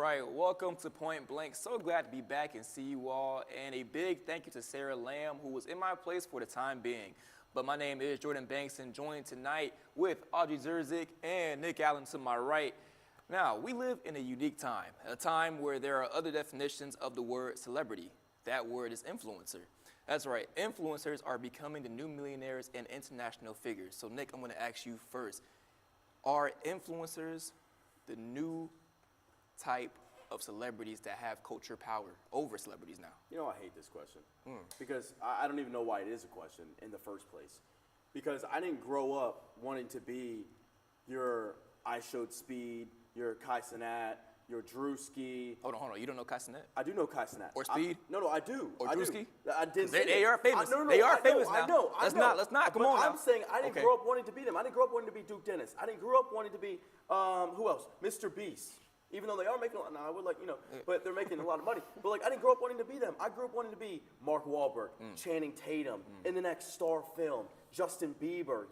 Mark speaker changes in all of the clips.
Speaker 1: Right, welcome to Point Blank. So glad to be back and see you all. And a big thank you to Sarah Lamb, who was in my place for the time being. But my name is Jordan Banks, and joined tonight with Audrey Zerzik and Nick Allen to my right. Now, we live in a unique time, a time where there are other definitions of the word celebrity. That word is influencer. That's right, influencers are becoming the new millionaires and international figures. So Nick, I'm gonna ask you first, are influencers the new type of celebrities that have culture power over celebrities now?
Speaker 2: You know, I hate this question because I don't even know why it is a question in the first place. Because I didn't grow up wanting to be your I Showed Speed, your Kai Cenat, your Drewski.
Speaker 1: Hold on. You don't know Kai Cenat?
Speaker 2: I do know Kai Cenat.
Speaker 1: Or Speed?
Speaker 2: No, I do.
Speaker 1: Or
Speaker 2: I do.
Speaker 1: Drewski?
Speaker 2: I didn't.
Speaker 1: They are famous.
Speaker 2: No,
Speaker 1: they are famous now.
Speaker 2: I know.
Speaker 1: Let's not. Come
Speaker 2: but
Speaker 1: on now.
Speaker 2: I'm saying I didn't grow up wanting to be them. I didn't grow up wanting to be Duke Dennis. I didn't grow up wanting to be who else? Mr. Beast. Even though they are making a lot now, I would but they're making a lot of money. But like, I didn't grow up wanting to be them. I grew up wanting to be Mark Wahlberg, Channing Tatum, in the next star film, Justin Bieber,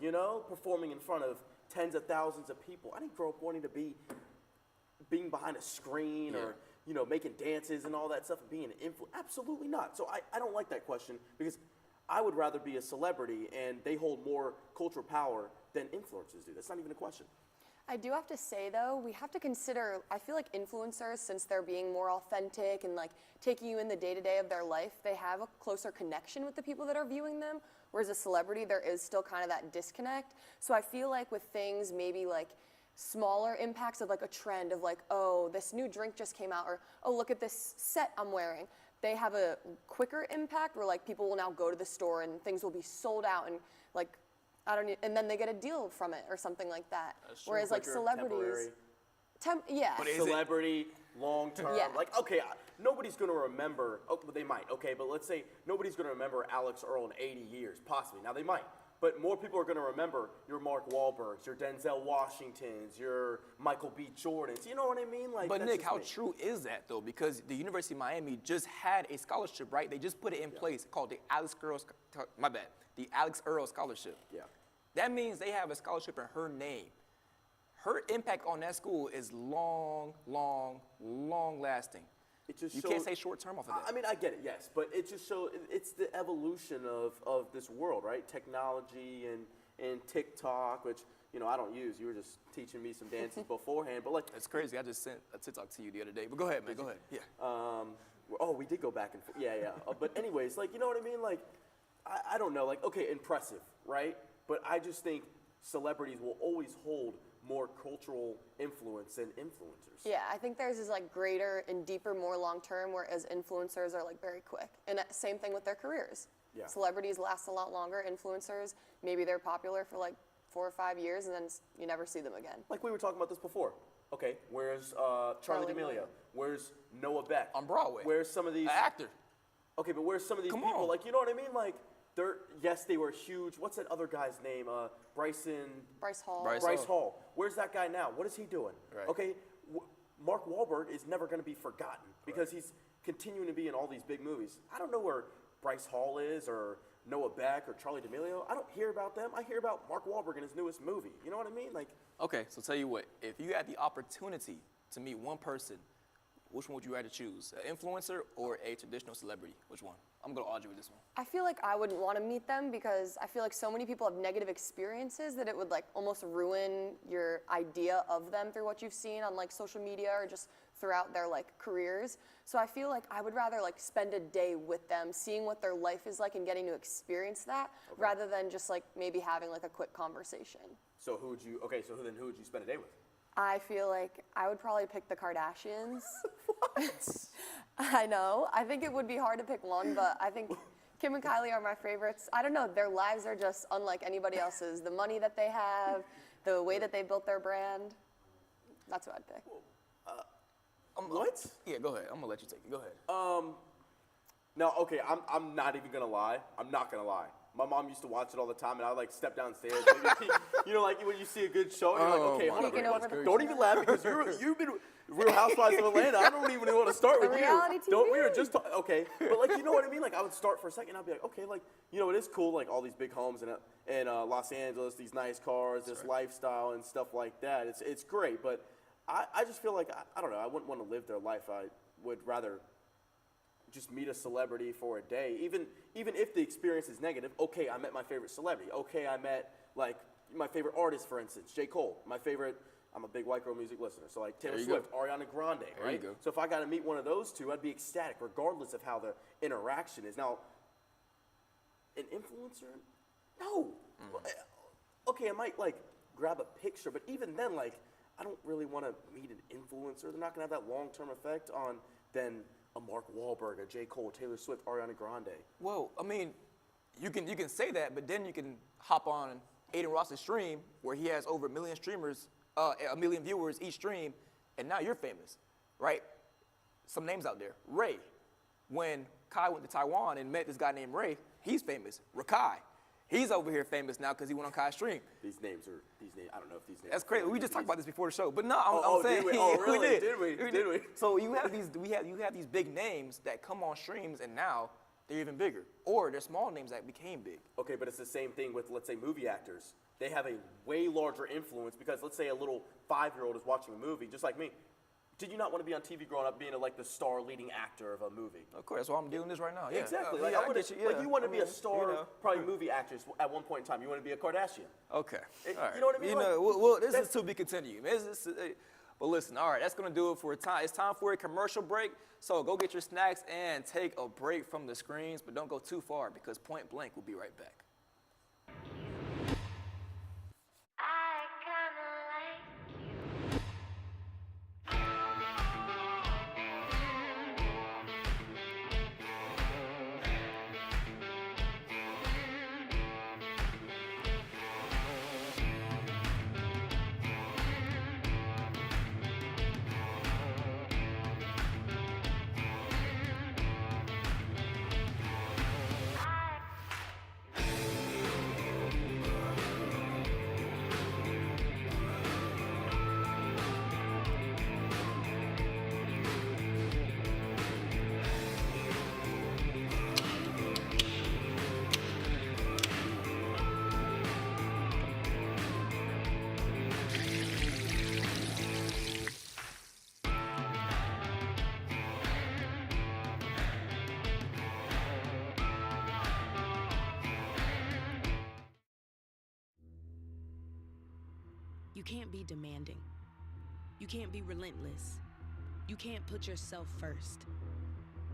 Speaker 2: performing in front of tens of thousands of people. I didn't grow up wanting to be being behind a screen or, making dances and all that stuff and being an influencer. Absolutely not. So I don't like that question because I would rather be a celebrity and they hold more cultural power than influencers do. That's not even a question.
Speaker 3: I do have to say though, we have to consider, I feel like influencers, since they're being more authentic and like taking you in the day-to-day of their life, they have a closer connection with the people that are viewing them. Whereas a celebrity, there is still kind of that disconnect. So I feel like with things maybe like smaller impacts of like a trend of like, oh, this new drink just came out, or oh, look at this set I'm wearing. They have a quicker impact where like people will now go to the store and things will be sold out and like, and then they get a deal from it or something like that. Whereas like celebrities,
Speaker 2: But celebrity, long term,
Speaker 3: Yeah.
Speaker 2: like okay, nobody's gonna remember. Oh, they might. Okay, but let's say nobody's gonna remember Alex Earl in 80 years, possibly. Now they might, but more people are gonna remember your Mark Wahlbergs, your Denzel Washingtons, your Michael B. Jordans. You know what I mean? Like.
Speaker 1: But Nick, how true is that though? Because the University of Miami just had a scholarship, right? They just put it in place called the the Alex Earl Scholarship.
Speaker 2: Yeah.
Speaker 1: That means they have a scholarship in her name. Her impact on that school is long lasting.
Speaker 2: It just
Speaker 1: you can't say short term off of that.
Speaker 2: I mean, I get it, yes, but it just shows it's the evolution of this world, right? Technology and TikTok, which I don't use. You were just teaching me some dances beforehand, but like
Speaker 1: it's crazy. I just sent a TikTok to you the other day. But go ahead, man. Go ahead. Yeah.
Speaker 2: Oh, we did go back and forth. Yeah. But anyways, like you know what I mean? Like I don't know. Like okay, impressive, right? But I just think celebrities will always hold more cultural influence than influencers.
Speaker 3: Yeah, I think theirs is like greater and deeper, more long term, whereas influencers are like very quick. And same thing with their careers.
Speaker 2: Yeah.
Speaker 3: Celebrities last a lot longer. Influencers, maybe they're popular for like 4 or 5 years and then you never see them again.
Speaker 2: Like we were talking about this before. Okay, where's Charlie D'Amelio? Where's Noah Beck?
Speaker 1: On Broadway.
Speaker 2: Where's some of these...
Speaker 1: An actor.
Speaker 2: Okay, but where's some of these
Speaker 1: Come
Speaker 2: people?
Speaker 1: on.
Speaker 2: Like, you know what I mean? Like, yes, they were huge. What's that other guy's name?
Speaker 3: Bryce Hall.
Speaker 2: Bryce Hall. Where's that guy now? What is he doing?
Speaker 1: Right.
Speaker 2: Okay, Mark Wahlberg is never going to be forgotten because he's continuing to be in all these big movies. I don't know where Bryce Hall is or Noah Beck or Charlie D'Amelio. I don't hear about them. I hear about Mark Wahlberg in his newest movie. You know what I mean? Like.
Speaker 1: Okay, so tell you what. If you had the opportunity to meet one person, which one would you rather choose? An influencer or a traditional celebrity? Which one? I'm going to argue with this one.
Speaker 3: I feel like I wouldn't want to meet them because I feel like so many people have negative experiences that it would like almost ruin your idea of them through what you've seen on like social media or just throughout their like careers. So I feel like I would rather like spend a day with them, seeing what their life is like and getting to experience that rather than just like maybe having like a quick conversation.
Speaker 2: So who would you spend a day with?
Speaker 3: I feel like I would probably pick the Kardashians.
Speaker 2: What?
Speaker 3: I know. I think it would be hard to pick one, but I think Kim and Kylie are my favorites. I don't know. Their lives are just unlike anybody else's. The money that they have, the way that they built their brand. That's what I'd pick.
Speaker 2: What?
Speaker 1: Yeah, go ahead. I'm going to let you take it. Go ahead.
Speaker 2: No, okay, I'm not even going to lie. I'm not going to lie. My mom used to watch it all the time, and I would like step downstairs. Maybe, like when you see a good show, you're like, okay, hold on. Don't even laugh because you've been Real Housewives of Atlanta. I don't even want to start with you.
Speaker 3: Reality TV.
Speaker 2: Don't we were just okay, but like you know what I mean? Like I would start for a second, I'd be like, okay, like it is cool, like all these big homes in Los Angeles, these nice cars, this lifestyle and stuff like that. It's great, but I just feel like, I don't know, I wouldn't want to live their life. I would rather just meet a celebrity for a day, even if the experience is negative. Okay, I met my favorite celebrity. Okay, I met like my favorite artist, for instance, J. Cole. My favorite, I'm a big white girl music listener, so like Taylor Swift, Ariana Grande, right?
Speaker 1: There you go.
Speaker 2: So if I got to meet one of those two, I'd be ecstatic, regardless of how the interaction is. Now, an influencer? No. Okay, I might like grab a picture, but even then, like, I don't really want to meet an influencer. They're not going to have that long-term effect on then a Mark Wahlberg, a J. Cole, Taylor Swift, Ariana Grande.
Speaker 1: Well, I mean, you can say that, but then you can hop on Aiden Ross's stream where he has over 1 million streamers, 1 million viewers each stream, and now you're famous, right? Some names out there. Ray. When Kai went to Taiwan and met this guy named Ray, he's famous. Rakai. He's over here famous now because he went on Kai's stream.
Speaker 2: These names, I don't know if these names.
Speaker 1: That's crazy. We just talked about this before the show, but no, I'm saying.
Speaker 2: Did we? Oh, really?
Speaker 1: we
Speaker 2: Did we?
Speaker 1: So you have these big names that come on streams and now they're even bigger, or they're small names that became big.
Speaker 2: Okay, but it's the same thing with, let's say, movie actors. They have a way larger influence because, let's say, a little 5-year-old is watching a movie, just like me. Did you not want to be on TV growing up, being like the star leading actor of a movie?
Speaker 1: Of course, that's why I'm doing this right now. Yeah.
Speaker 2: Exactly.
Speaker 1: Yeah, I get you. Yeah.
Speaker 2: Like you want to be a star,
Speaker 1: you know.
Speaker 2: probably movie actress at one point in time. You want to be a Kardashian.
Speaker 1: Okay. All right.
Speaker 2: You know what I mean?
Speaker 1: You
Speaker 2: Like,
Speaker 1: know, well, this is to be continued. But listen, all right, that's gonna do it for time. It's time for a commercial break. So go get your snacks and take a break from the screens, but don't go too far because Point Blank will be right back.
Speaker 4: You can't be demanding. You can't be relentless. You can't put yourself first.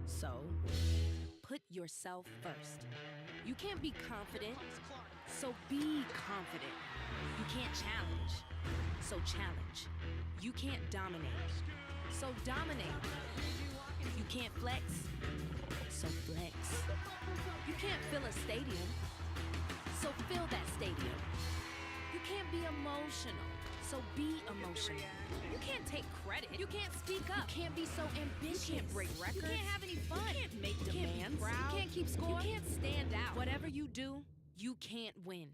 Speaker 4: So, put yourself first. You can't be confident, so be confident. You can't challenge, so challenge. You can't dominate, so dominate. You can't flex, so flex. You can't fill a stadium, so fill that stadium. You can't be emotional, so be emotional. You can't take credit. You can't speak up. You can't be so ambitious. You can't break records. You can't have any fun. You can't make demands. You can't keep score. You can't stand out. Whatever you do, you can't win.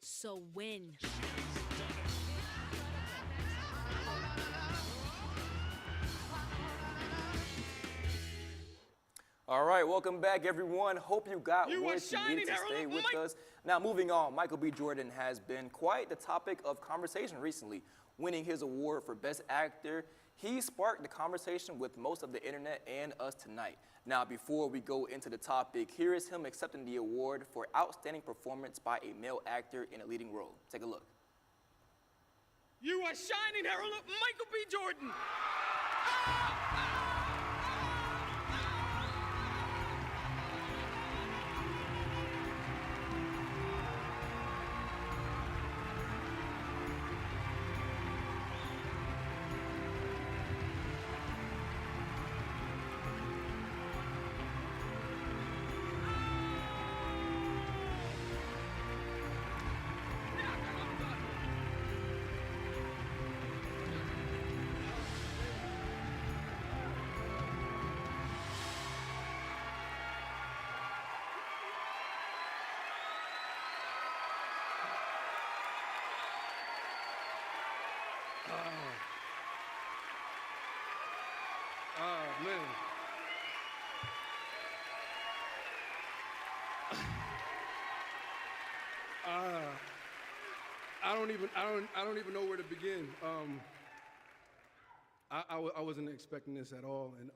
Speaker 4: So win.
Speaker 1: All right, welcome back, everyone. Hope you got what you needed to stay with us. Now, moving on, Michael B. Jordan has been quite the topic of conversation recently, winning his award for Best Actor. He sparked the conversation with most of the internet and us tonight. Now, before we go into the topic, here is him accepting the award for Outstanding Performance by a Male Actor in a Leading Role. Take a look.
Speaker 5: You are shining herald of Michael B. Jordan. Oh, man.
Speaker 6: I don't even know where to begin. I wasn't expecting this at all, and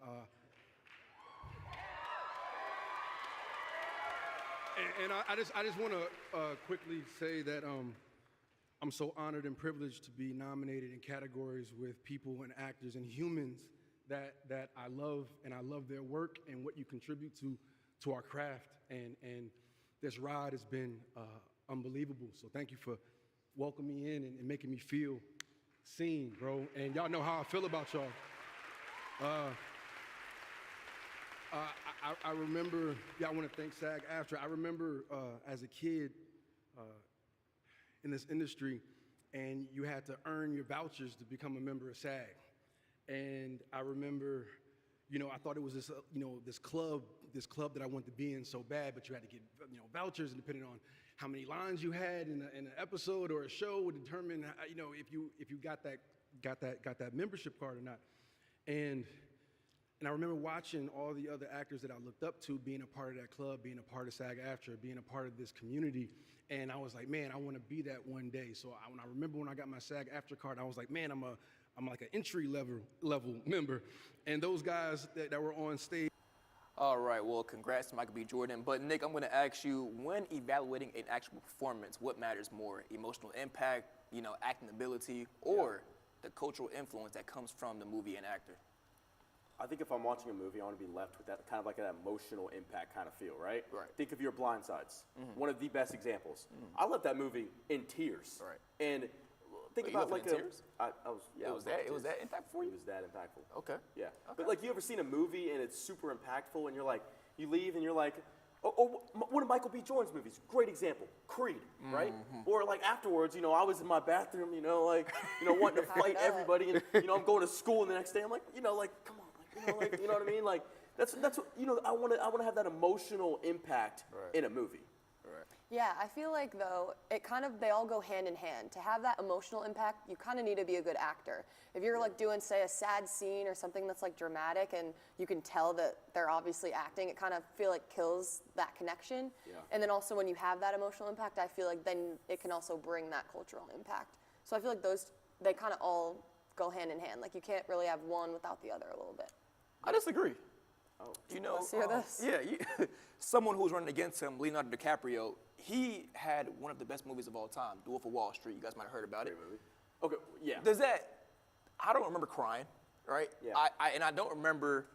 Speaker 6: I just want to quickly say that I'm so honored and privileged to be nominated in categories with people and actors and humans that I love, and I love their work and what you contribute to our craft, and this ride has been unbelievable. So thank you for welcoming me in and making me feel seen, bro. And y'all know how I feel about y'all. I remember, I want to thank SAG-AFTRA. I remember as a kid in this industry, and you had to earn your vouchers to become a member of SAG. And I remember, I thought it was this, this club that I wanted to be in so bad, but you had to get, vouchers, and depending on how many lines you had in an episode or a show would determine, if you got that membership card or not. And I remember watching all the other actors that I looked up to being a part of that club, being a part of SAG-AFTRA, being a part of this community. And I was like, man, I want to be that one day. So I remember when I got my SAG-AFTRA card, I was like, man, I'm like an entry level member. And those guys that were on stage.
Speaker 1: All right, well, congrats to Michael B. Jordan. But Nick, I'm going to ask you, when evaluating an actual performance, what matters more? Emotional impact, acting ability, or the cultural influence that comes from the movie and actor?
Speaker 2: I think if I'm watching a movie, I want to be left with that kind of like that emotional impact kind of feel, right?
Speaker 1: Right.
Speaker 2: Think of your Blind Sides, one of the best examples. I left that movie in tears.
Speaker 1: Right.
Speaker 2: And think
Speaker 1: Wait, you
Speaker 2: about
Speaker 1: left
Speaker 2: like
Speaker 1: it in tears?
Speaker 2: It
Speaker 1: was that impactful for you?
Speaker 2: It was that impactful.
Speaker 1: Okay.
Speaker 2: Yeah.
Speaker 1: Okay.
Speaker 2: But like, you ever seen a movie and it's super impactful, and you're like, you leave and you're like, one of Michael B. Jordan's movies, great example, Creed, right? Or like afterwards, I was in my bathroom, wanting to fight everybody, and I'm going to school, and the next day I'm like, come on, you know what I mean? Like that's what I want to have that emotional impact in a movie.
Speaker 3: Yeah, I feel like though, they all go hand in hand. To have that emotional impact, you kind of need to be a good actor. If you're like doing, say, a sad scene or something that's like dramatic and you can tell that they're obviously acting, it kind of feel like kills that connection.
Speaker 2: Yeah.
Speaker 3: And then also when you have that emotional impact, I feel like then it can also bring that cultural impact. So I feel like they kind of all go hand in hand. Like you can't really have one without the other a little bit.
Speaker 1: I disagree.
Speaker 2: Oh.
Speaker 3: Let's hear this.
Speaker 1: Yeah, someone who was running against him, Leonardo DiCaprio, he had one of the best movies of all time, The Wolf of Wall Street. You guys might have heard about it.
Speaker 2: Okay, yeah.
Speaker 1: I don't remember crying, right?
Speaker 2: Yeah.
Speaker 1: I don't remember,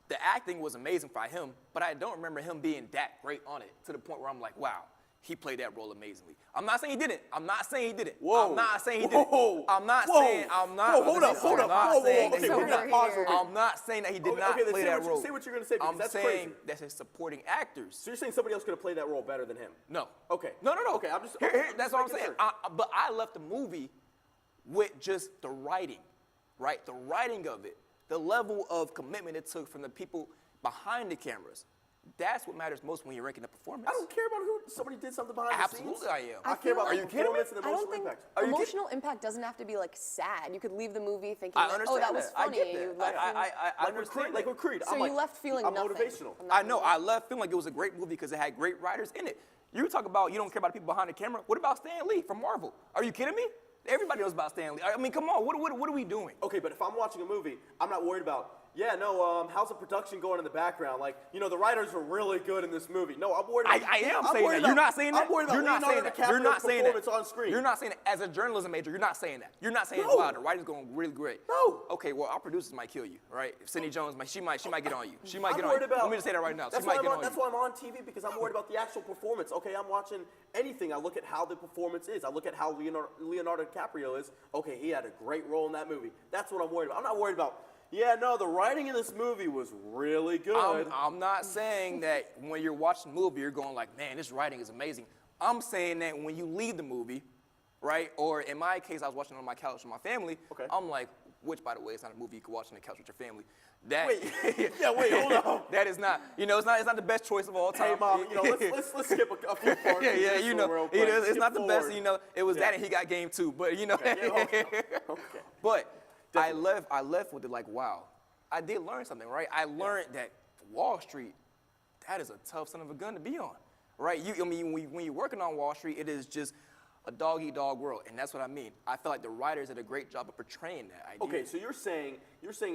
Speaker 1: the acting was amazing by him, but I don't remember him being that great on it to the point where I'm like, wow, he played that role amazingly. I'm not saying he didn't. I'm not saying he didn't.
Speaker 2: Whoa.
Speaker 1: I'm not saying he
Speaker 2: Whoa.
Speaker 1: didn't. I'm not
Speaker 2: Whoa.
Speaker 1: saying, I'm not.
Speaker 2: Whoa, hold up, hold
Speaker 1: I'm
Speaker 2: up.
Speaker 1: not
Speaker 2: Whoa,
Speaker 1: saying
Speaker 2: whoa,
Speaker 1: that
Speaker 2: okay,
Speaker 1: he
Speaker 2: we're
Speaker 1: did
Speaker 2: gonna
Speaker 1: not.
Speaker 2: pause real quick.
Speaker 1: I'm not saying that he did not
Speaker 2: Okay, then
Speaker 1: play
Speaker 2: say
Speaker 1: that
Speaker 2: what
Speaker 1: role.
Speaker 2: say what you're gonna say, because
Speaker 1: I'm
Speaker 2: that's
Speaker 1: saying
Speaker 2: crazy.
Speaker 1: that's his supporting actors.
Speaker 2: So you're saying somebody else could have played that role better than him?
Speaker 1: No.
Speaker 2: Okay.
Speaker 1: No.
Speaker 2: Okay, I'm just.
Speaker 1: That's what I'm
Speaker 2: making
Speaker 1: saying.
Speaker 2: sure.
Speaker 1: But I left the movie with just the writing, right? The writing of it, the level of commitment it took from the people behind the cameras. That's what matters most when you're ranking a performance.
Speaker 2: I don't care about who somebody did something behind the scenes.
Speaker 1: Absolutely, I am.
Speaker 2: I care about
Speaker 3: Are
Speaker 2: the
Speaker 3: you
Speaker 1: kidding me?
Speaker 2: performance and the
Speaker 3: I don't
Speaker 2: emotional
Speaker 3: think
Speaker 2: impact.
Speaker 3: emotional impact doesn't have to be like sad. You could leave the movie thinking,
Speaker 1: I
Speaker 3: like,
Speaker 1: understand
Speaker 3: oh, that was
Speaker 1: I
Speaker 3: funny.
Speaker 1: get
Speaker 3: and you
Speaker 1: that.
Speaker 3: left
Speaker 1: I
Speaker 2: Like with Creed,
Speaker 1: understand that.
Speaker 3: so you left feeling
Speaker 2: I'm
Speaker 3: nothing.
Speaker 2: motivational.
Speaker 3: from that
Speaker 1: I know.
Speaker 3: movie.
Speaker 1: I left feeling like it was a great movie because it had great writers in it. You talk about you don't care about the people behind the camera. What about Stan Lee from Marvel? Are you kidding me? Everybody knows about Stan Lee. I mean, come on. What are we doing?
Speaker 2: Okay, but if I'm watching a movie, I'm not worried about, how's the production going in the background? Like, the writers are really good in this movie. No, I'm worried about.
Speaker 1: I am
Speaker 2: I'm
Speaker 1: saying
Speaker 2: worried
Speaker 1: that. You're
Speaker 2: about-
Speaker 1: not saying that.
Speaker 2: I'm worried about
Speaker 1: You're not saying
Speaker 2: Leonardo
Speaker 1: that. You're not
Speaker 2: DiCaprio's
Speaker 1: saying that.
Speaker 2: performance on screen.
Speaker 1: You're not saying that. As a journalism major, you're not saying that. You're not saying,
Speaker 2: No.
Speaker 1: wow, the writing's going really great.
Speaker 2: No.
Speaker 1: Okay, well, our producers might kill you, right? If Cindy Jones, she might get on you. She might
Speaker 2: I'm
Speaker 1: get on
Speaker 2: worried
Speaker 1: you.
Speaker 2: about.
Speaker 1: Let me just say that right now. She
Speaker 2: That's
Speaker 1: might
Speaker 2: why
Speaker 1: get on
Speaker 2: That's
Speaker 1: you.
Speaker 2: why I'm on TV, because I'm worried about the actual performance. Okay, I'm watching anything. I look at how the performance is. I look at how Leonardo DiCaprio is. Okay, he had a great role in that movie. That's what I'm worried about. I'm not worried about. The writing in this movie was really good.
Speaker 1: I'm not saying that when you're watching the movie, you're going like, man, this writing is amazing. I'm saying that when you leave the movie, right, or in my case, I was watching it on my couch with my family,
Speaker 2: Okay.
Speaker 1: I'm like, which, by the way, it's not a movie you can watch on the couch with your family. That,
Speaker 2: Wait, hold on.
Speaker 1: That is not, it's not the best choice of all time.
Speaker 2: Hey, Mom, let's skip a few parts.
Speaker 1: Yeah,
Speaker 2: real quick.
Speaker 1: it's
Speaker 2: Skip
Speaker 1: not the best,
Speaker 2: forward.
Speaker 1: it was that and he got game 2, but
Speaker 2: Okay.
Speaker 1: But I left with it like, wow, I did learn something, right? I learned that Wall Street, that is a tough son of a gun to be on, right? I mean, when you're working on Wall Street, it is just a dog-eat-dog world, and that's what I mean. I feel like the writers did a great job of portraying that idea.
Speaker 2: Okay, so you're saying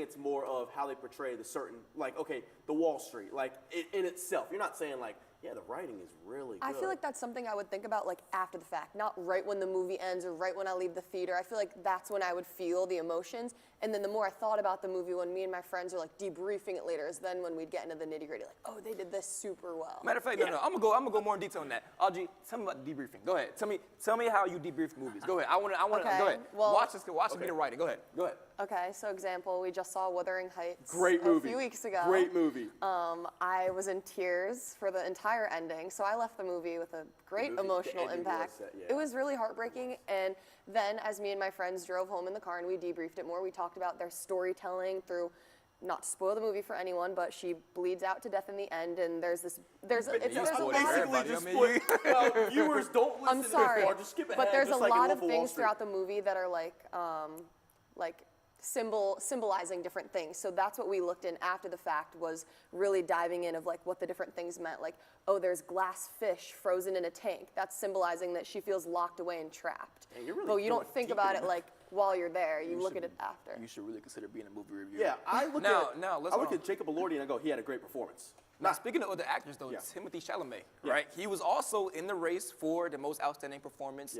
Speaker 2: it's more of how they portray the certain, like, okay, the Wall Street, like, in itself. You're not saying, like, yeah, the writing is really good.
Speaker 3: I feel like that's something I would think about like after the fact, not right when the movie ends or right when I leave the theater. I feel like that's when I would feel the emotions. And then the more I thought about the movie, when me and my friends are like debriefing it later, is then when we'd get into the nitty gritty, like, oh, they did this super well.
Speaker 1: Matter of fact, no, I'm gonna go more in detail on that. Audrey, tell me about the debriefing. Go ahead. Tell me how you debrief movies. Go ahead. I want to.
Speaker 3: Okay,
Speaker 1: Go ahead.
Speaker 3: well-
Speaker 1: Watch me the writing. Go ahead.
Speaker 3: Okay, so example, we just saw Wuthering Heights
Speaker 2: Great movie.
Speaker 3: a few weeks ago.
Speaker 2: Great movie.
Speaker 3: I was in tears for the entire ending, so I left the movie with a great
Speaker 2: The
Speaker 3: emotional
Speaker 2: ending was
Speaker 3: impact.
Speaker 2: set, yeah.
Speaker 3: It was really heartbreaking, and then as me and my friends drove home in the car and we debriefed it more, we talked about their storytelling through, not to spoil the movie for anyone, but she bleeds out to death in the end, and there's a
Speaker 1: spoiled
Speaker 3: lot
Speaker 1: it
Speaker 3: of,
Speaker 1: for everybody.
Speaker 2: Just
Speaker 1: I mean,
Speaker 2: well, viewers don't listen
Speaker 3: I'm
Speaker 2: to
Speaker 3: sorry,
Speaker 2: this far. Just skip ahead.
Speaker 3: but there's
Speaker 2: just
Speaker 3: a
Speaker 2: like in
Speaker 3: lot
Speaker 2: Wolf
Speaker 3: of
Speaker 2: Wall
Speaker 3: things
Speaker 2: Street.
Speaker 3: throughout the movie that are like symbolizing different things. So that's what we looked in after the fact, was really diving in of like what the different things meant. Like, oh, there's glass fish frozen in a tank. That's symbolizing that she feels locked away and trapped.
Speaker 2: Man, you're really
Speaker 3: but you
Speaker 2: going
Speaker 3: don't think
Speaker 2: deep
Speaker 3: about
Speaker 2: in
Speaker 3: it
Speaker 2: that.
Speaker 3: like while you're there. You look at it after.
Speaker 1: You should really consider being a movie reviewer.
Speaker 2: Yeah, I look
Speaker 1: let's
Speaker 2: at Jacob Elordi and I go, he had a great performance.
Speaker 1: Now, speaking of other actors, though,
Speaker 2: Yeah.
Speaker 1: Timothy Chalamet,
Speaker 2: Yeah.
Speaker 1: right? He was also in the race for the most outstanding performance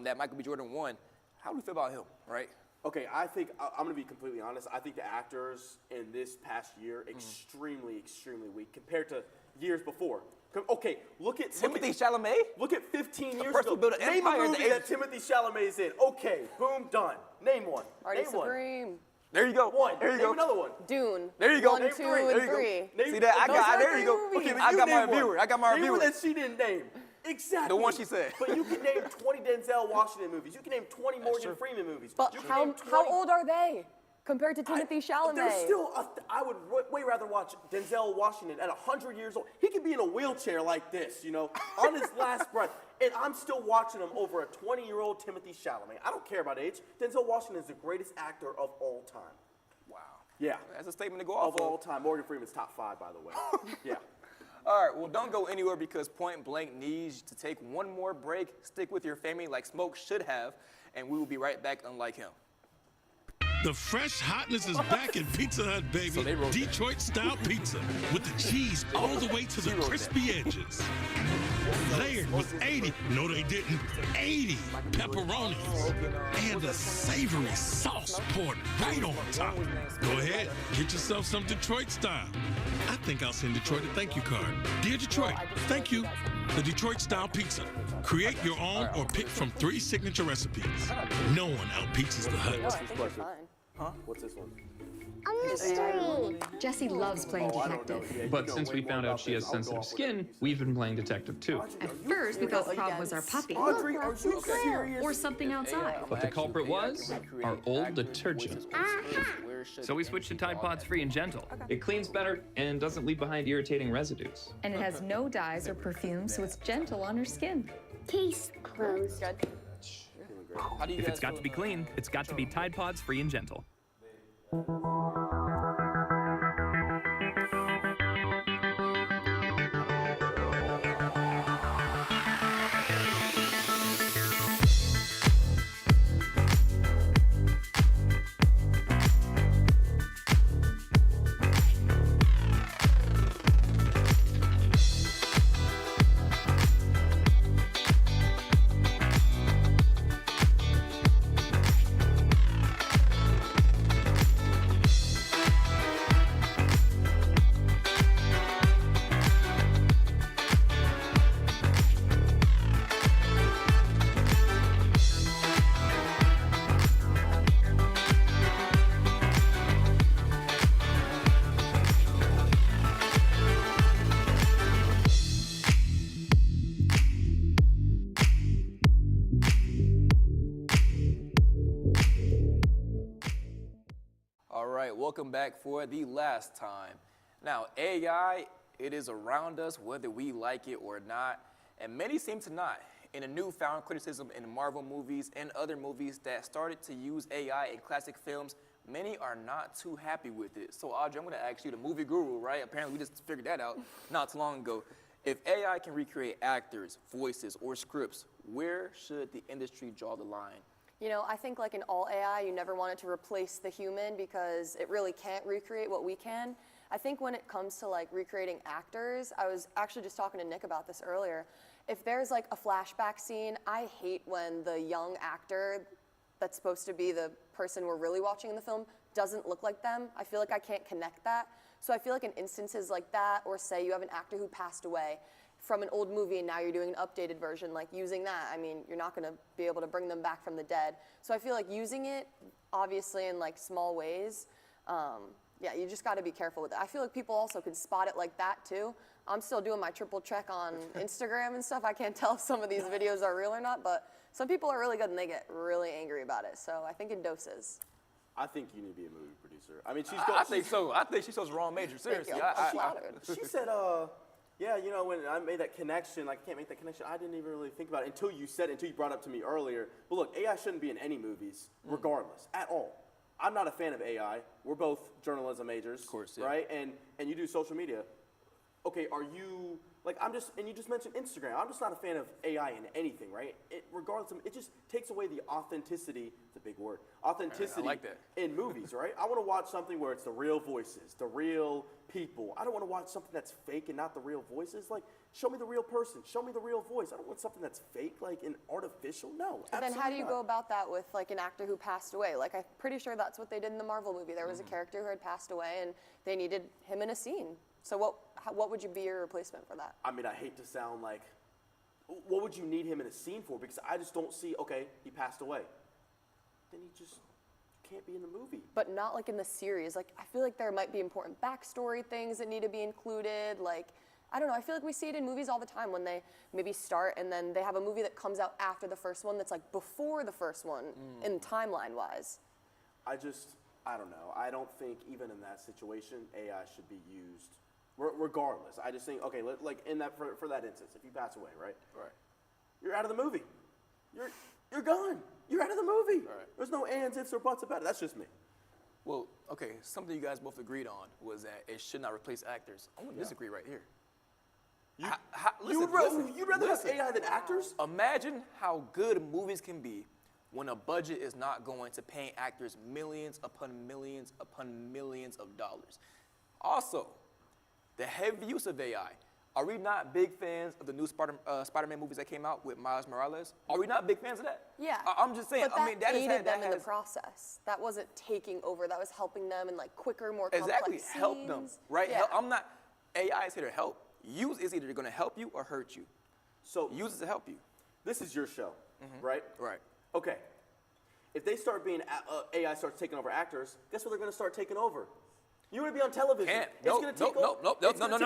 Speaker 1: that Michael B. Jordan won. How do we feel about him, right?
Speaker 2: Okay, I'm going to be completely honest. I think the actors in this past year extremely weak compared to years before. Okay, look at
Speaker 1: Timothy Chalamet?
Speaker 2: Look at 15 years
Speaker 1: person
Speaker 2: ago.
Speaker 1: who built an
Speaker 2: Name a
Speaker 1: empire at the
Speaker 2: movie
Speaker 1: age
Speaker 2: that Timothy Chalamet's in. Okay, boom, done. Name one.
Speaker 3: Marty
Speaker 2: Name one.
Speaker 3: Supreme,
Speaker 1: There you go.
Speaker 2: One.
Speaker 1: There you
Speaker 2: Name
Speaker 1: go.
Speaker 2: another one.
Speaker 3: Dune.
Speaker 1: There you go.
Speaker 3: 1,
Speaker 1: Name
Speaker 3: 2,
Speaker 2: three.
Speaker 3: and
Speaker 2: There you go.
Speaker 3: 3.
Speaker 2: Name-
Speaker 1: See that?
Speaker 3: Those are
Speaker 1: There you
Speaker 3: great
Speaker 1: go.
Speaker 3: movies.
Speaker 2: Okay, but
Speaker 1: I
Speaker 2: you
Speaker 1: got
Speaker 2: name
Speaker 1: my
Speaker 2: one.
Speaker 1: reviewer. I got my
Speaker 2: Name
Speaker 1: reviewer.
Speaker 2: one that she didn't name. Exactly.
Speaker 1: The one she said.
Speaker 2: But you can name 20 Denzel Washington movies. You can name 20 Morgan
Speaker 1: true.
Speaker 2: Freeman movies.
Speaker 3: But
Speaker 2: You can
Speaker 3: how
Speaker 2: name 20
Speaker 3: old are they compared to Timothy Chalamet?
Speaker 2: There's still, I would way rather watch Denzel Washington at 100 years old. He could be in a wheelchair like this, you know, on his last breath. And I'm still watching him over a 20-year-old Timothy Chalamet. I don't care about age. Denzel Washington is the greatest actor of all time.
Speaker 1: Wow.
Speaker 2: Yeah.
Speaker 1: That's a statement to go off
Speaker 2: Of all time. Morgan Freeman's top 5, by the way. Yeah.
Speaker 1: All right, well, don't go anywhere because Point Blank needs to take one more break. Stick with your family like Smoke should have, and we will be right back unlike him.
Speaker 7: The fresh hotness is back in Pizza Hut, baby.
Speaker 1: So they wrote that.
Speaker 7: Detroit-style pizza with the cheese all the way to the crispy edges. Layered with 80, no they didn't, 80 pepperonis. And a savory sauce poured right on top. Go ahead, get yourself some Detroit style. I think I'll send Detroit a thank you card. Dear Detroit, thank you. The Detroit-style pizza. Create your own or pick from 3 signature recipes. No one out-pizzas the
Speaker 3: No, I
Speaker 7: Hut.
Speaker 3: think you're fine.
Speaker 2: What's this one?
Speaker 8: A mystery.
Speaker 9: Jessie loves playing
Speaker 2: Oh, I don't know.
Speaker 9: detective.
Speaker 2: Yeah, you
Speaker 10: But
Speaker 2: know
Speaker 10: since
Speaker 2: way
Speaker 10: we
Speaker 2: more
Speaker 10: found
Speaker 2: about
Speaker 10: out she has
Speaker 2: this. I'll go
Speaker 10: sensitive
Speaker 2: off
Speaker 10: skin,
Speaker 2: whatever you
Speaker 10: we've been playing detective too.
Speaker 2: say.
Speaker 9: At first, we thought the problem was our puppy.
Speaker 2: Audrey, are you serious?
Speaker 9: Or something outside.
Speaker 10: But the culprit was our old detergent. So we switched to Tide Pods Free and Gentle. It cleans better and doesn't leave behind irritating residues.
Speaker 11: And it has no dyes or perfumes, so it's gentle on her skin.
Speaker 8: Case closed.
Speaker 3: Good.
Speaker 1: How do you
Speaker 5: If
Speaker 1: guys
Speaker 5: it's got
Speaker 1: feel
Speaker 5: to be
Speaker 1: about-
Speaker 5: clean, it's got to be Tide Pods Free and Gentle.
Speaker 1: All right, welcome back for the last time. Now, AI, it is around us whether we like it or not, and many seem to not. In a newfound criticism in Marvel movies and other movies that started to use AI in classic films, many are not too happy with it. So, Audrey, I'm going to ask you, the movie guru, right? Apparently, we just figured that out not too long ago. If AI can recreate actors, voices, or scripts, where should the industry draw the line?
Speaker 3: You know, I think like in all AI, you never want it to replace the human because it really can't recreate what we can. I think when it comes to like recreating actors, I was actually just talking to Nick about this earlier. If there's like a flashback scene, I hate when the young actor that's supposed to be the person we're really watching in the film doesn't look like them. I feel like I can't connect that. So I feel like in instances like that, or say you have an actor who passed away from an old movie and now you're doing an updated version, like using that, I mean, you're not gonna be able to bring them back from the dead. So I feel like using it, obviously in like small ways, yeah, you just gotta be careful with it. I feel like people also can spot it like that too. I'm still doing my triple check on Instagram and stuff. I can't tell if some of these videos are real or not, but some people are really good and they get really angry about it. So I think in doses.
Speaker 2: I think you need to be a movie producer. I mean,
Speaker 1: I think so. I think she chose the wrong major. Seriously.
Speaker 2: She said, yeah, you know, when I made that connection, like I can't make that connection, I didn't even really think about it until you brought it up to me earlier. But look, AI shouldn't be in any movies, regardless, at all. I'm not a fan of AI. We're both journalism majors,
Speaker 1: of course, yeah.
Speaker 2: right? And you do social media. Okay, are you, like, and you just mentioned Instagram. I'm just not a fan of AI in anything, right? Regardless of, it just takes away the authenticity, it's a big word, authenticity
Speaker 1: I like that.
Speaker 2: in movies, right? I want to watch something where it's the real voices, the real people. I don't want to watch something that's fake and not the real voices. Like, show me the real person, show me the real voice. I don't want something that's fake, like, and artificial. No,
Speaker 3: But then how do you go about that with like an actor who passed away? Like I'm pretty sure that's what they did in the Marvel movie. There was a character who had passed away and they needed him in a scene. So what would be your replacement for that?
Speaker 2: I mean, I hate to sound like, what would you need him in a scene for? Because I just don't see, okay, he passed away. Then he just can't be in the movie.
Speaker 3: But not like in the series. Like I feel like there might be important backstory things that need to be included. Like, I don't know, I feel like we see it in movies all the time when they maybe start and then they have a movie that comes out after the first one that's like before the first one in timeline wise.
Speaker 2: I don't know. I don't think even in that situation, AI should be used. Regardless, I just think, okay, like in that for that instance, if you pass away, right?
Speaker 1: Right.
Speaker 2: You're out of the movie. You're gone. You're out of the movie.
Speaker 1: Right.
Speaker 2: There's no ands, ifs, or buts about it. That's just me.
Speaker 1: Well, okay, something you guys both agreed on was that it should not replace actors. I'm gonna disagree right here.
Speaker 2: You'd rather have AI than actors?
Speaker 1: Imagine how good movies can be when a budget is not going to pay actors millions upon millions upon millions of dollars. Also, the heavy use of AI. Are we not big fans of the new Spider-Man movies that came out with Miles Morales? Are we not big fans of that?
Speaker 3: Yeah.
Speaker 1: I'm just saying.
Speaker 3: But that
Speaker 1: I mean, that
Speaker 3: aided them in the process. That wasn't taking over. That was helping them in like quicker, more complex scenes.
Speaker 1: Help them, right?
Speaker 3: Yeah.
Speaker 1: AI is here to help. Use is either going to help you or hurt you.
Speaker 2: So
Speaker 1: use it to help you.
Speaker 2: This is your show, right?
Speaker 1: Right.
Speaker 2: Okay. If they start being AI starts taking over actors, guess what they're going to start taking over? You want to be on television. It's going to take over. No. There's going to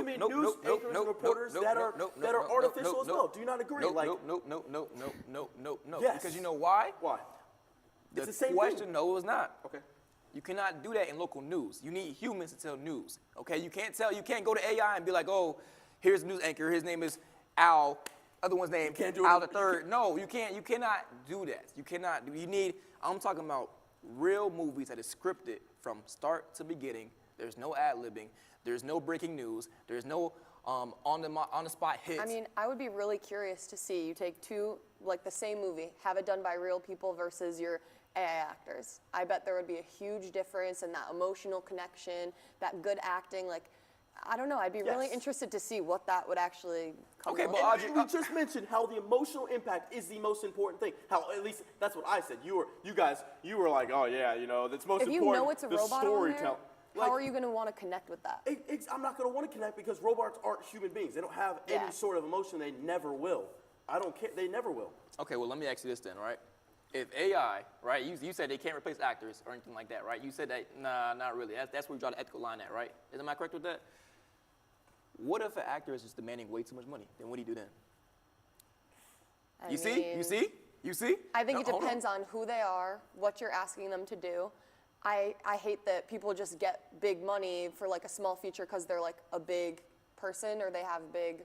Speaker 2: be news anchors and reporters that are artificial as well. Do you not agree?
Speaker 1: No.
Speaker 2: Yes.
Speaker 1: Because you know why?
Speaker 2: Why?
Speaker 1: The
Speaker 2: it's the same
Speaker 1: question,
Speaker 2: thing.
Speaker 1: no, it's not.
Speaker 2: Okay.
Speaker 1: You cannot do that in local news. You need humans to tell news. Okay? You can't go to AI and be like, oh, here's a news anchor. His name is Al. Other one's name Al the third. No, you can't. You cannot do that. You cannot. You need. I'm talking about real movies that is scripted from start to beginning. There's no ad-libbing. There's no breaking news. There's no on the spot hits.
Speaker 3: I mean, I would be really curious to see you take two, like the same movie, have it done by real people versus your AI actors. I bet there would be a huge difference in that emotional connection, that good acting. Like, I don't know. I'd be really interested to see what that would actually come
Speaker 1: Okay,
Speaker 3: out.
Speaker 1: but Audrey,
Speaker 2: we just mentioned how the emotional impact is the most important thing. How, at least that's what I said. You were like, oh yeah, you know, that's most
Speaker 3: If
Speaker 2: important.
Speaker 3: you know it's a
Speaker 2: the
Speaker 3: robot on there,
Speaker 2: storytelling.
Speaker 3: how are you going to want to connect with that?
Speaker 2: I'm not going to want to connect because robots aren't human beings. They don't have any sort of emotion. They never will. I don't care. They never will.
Speaker 1: Okay, well, let me ask you this then, right? If AI, right, you said they can't replace actors or anything like that, right? You said that, nah, not really. That's where you draw the ethical line at, right? Am I correct with that? What if an actor is just demanding way too much money? Then what do you do then? You see?
Speaker 3: I think it depends on who they are, what you're asking them to do. I hate that people just get big money for like a small feature because they're like a big person or they have a big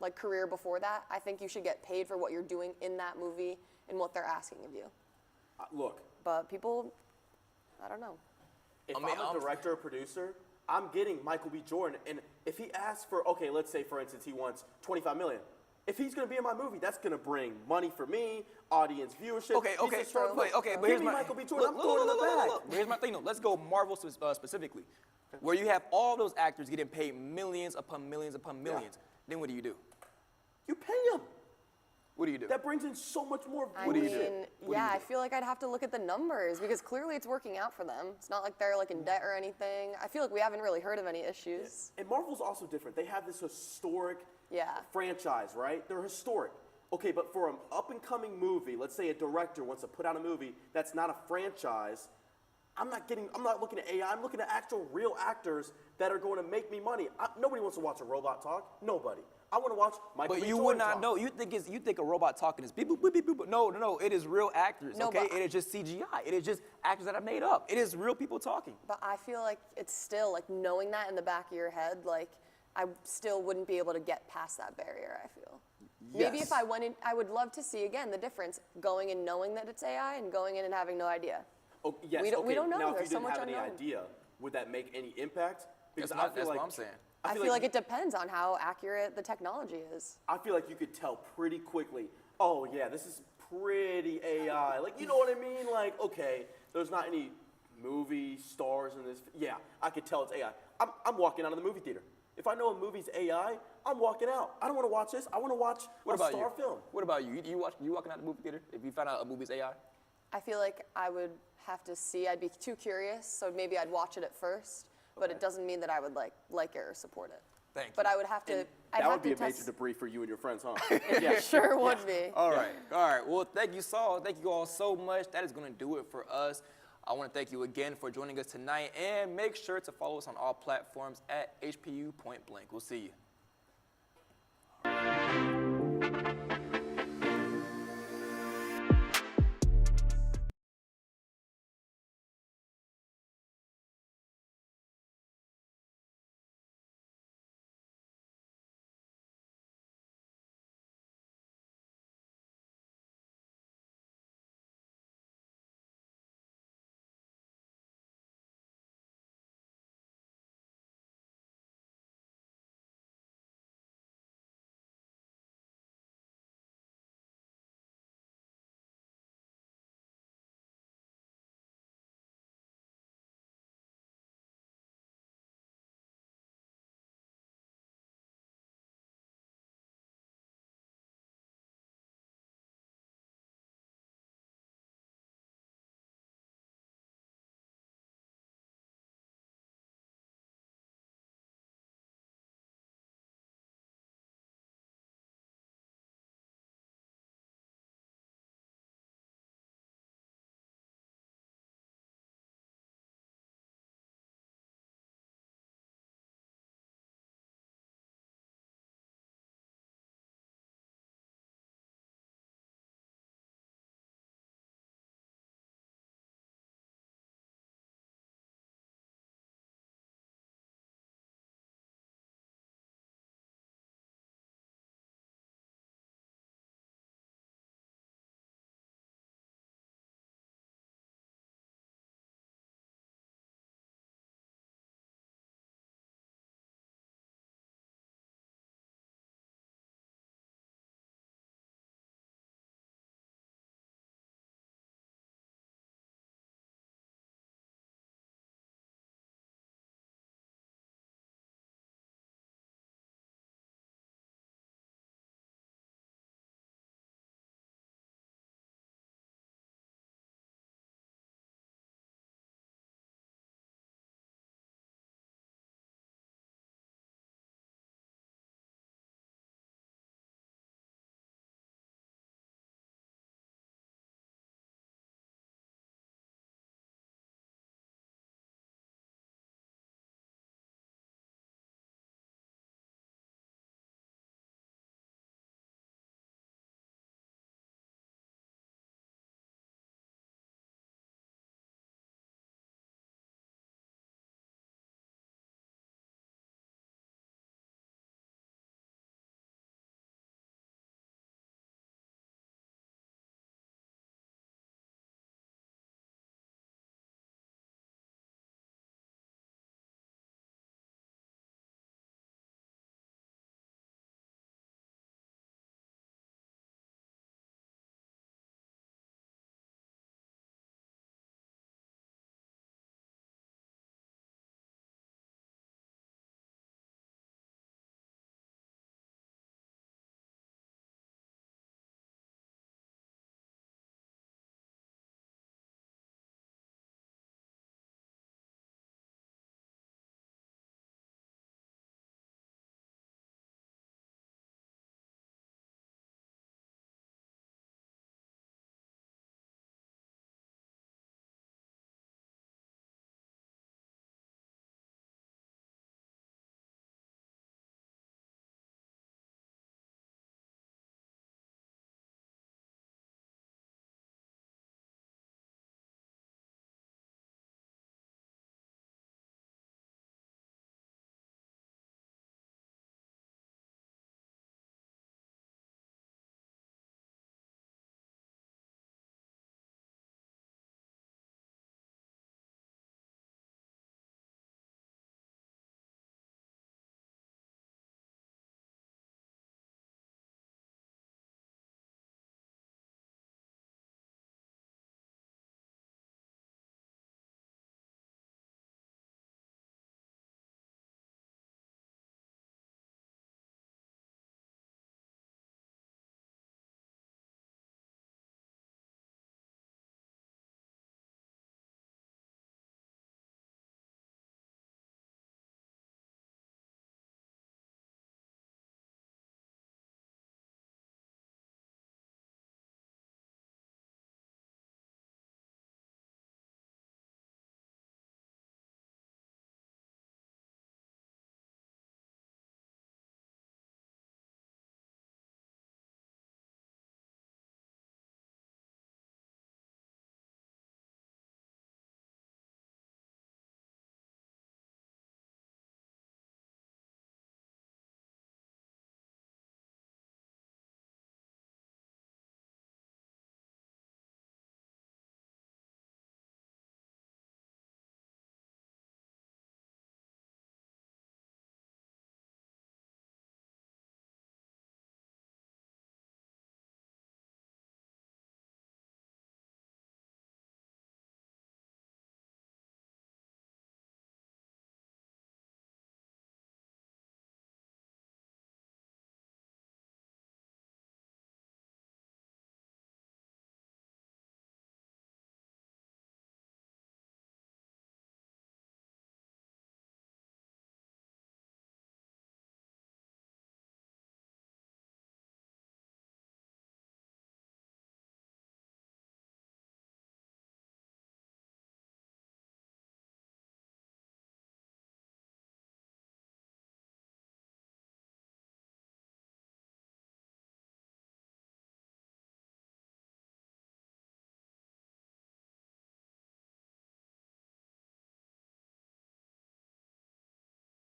Speaker 3: like career before that. I think you should get paid for what you're doing in that movie and what they're asking of you.
Speaker 2: Look.
Speaker 3: But people, I don't know.
Speaker 2: If I'm a director or producer, I'm getting Michael B. Jordan, and if he asks for, okay, let's say for instance he wants $25 million. If he's going to be in my movie, that's going to bring money for me, audience viewership.
Speaker 1: Okay,
Speaker 2: He's
Speaker 1: okay,
Speaker 2: a strong
Speaker 1: wait,
Speaker 2: film.
Speaker 1: okay, but
Speaker 2: Give
Speaker 1: here's
Speaker 2: me
Speaker 1: my
Speaker 2: Michael B. Jordan. I'm throwing it in the bag.
Speaker 1: Here's my thing though. Let's go Marvel specifically, where you have all those actors getting paid millions upon millions upon millions. Then what do?
Speaker 2: You pay them.
Speaker 1: What do you do?
Speaker 2: That brings in so much more
Speaker 3: I
Speaker 2: viewership.
Speaker 3: mean, yeah, I feel like I'd have to look at the numbers because clearly it's working out for them. It's not like they're like in debt or anything. I feel like we haven't really heard of any issues.
Speaker 2: And Marvel's also different. They have this historic franchise, right? They're historic. Okay, but for an up-and-coming movie, let's say a director wants to put out a movie that's not a franchise, I'm not looking at AI. I'm looking at actual real actors that are going to make me money. Nobody wants to watch a robot talk. Nobody. I want to watch Michael B.
Speaker 1: But you
Speaker 2: Jordan
Speaker 1: would not
Speaker 2: talk.
Speaker 1: know. You think a robot talking is beep boop beep beep boop. No. It is real actors.
Speaker 3: No,
Speaker 1: okay,
Speaker 3: but
Speaker 1: it is just CGI. It is just actors that are made up. It is real people talking.
Speaker 3: But I feel like it's still like knowing that in the back of your head, like I still wouldn't be able to get past that barrier, I feel. Maybe if I went in, I would love to see again the difference going in knowing that it's AI and going in and having no idea.
Speaker 2: Oh, yes,
Speaker 3: we don't know.
Speaker 2: Now,
Speaker 3: There's
Speaker 2: if you
Speaker 3: so
Speaker 2: didn't
Speaker 3: much
Speaker 2: have any
Speaker 3: unknown.
Speaker 2: idea, would that make any impact? Because
Speaker 1: That's what I'm saying.
Speaker 3: I feel like it depends on how accurate the technology is.
Speaker 2: I feel like you could tell pretty quickly, oh yeah, this is pretty AI. Like, you know what I mean? Like, okay, there's not any movie stars in this. Yeah, I could tell it's AI. I'm walking out of the movie theater. If I know a movie's AI, I'm walking out. I don't want to watch this. I want to watch a star film.
Speaker 1: What about you? You walking out the movie theater if you found out a movie's AI?
Speaker 3: I feel like I would have to see. I'd be too curious, so maybe I'd watch it at first. But it doesn't mean that I would like it or support it.
Speaker 1: Thank you.
Speaker 3: But I would have to.
Speaker 2: That would be a major debris for you and your friends, huh?
Speaker 3: Yeah, sure would be.
Speaker 1: All right. Well, thank you, Saul. Thank you all so much. That is going to do it for us. I want to thank you again for joining us tonight, and make sure to follow us on all platforms at HPU Point Blank. We'll see you.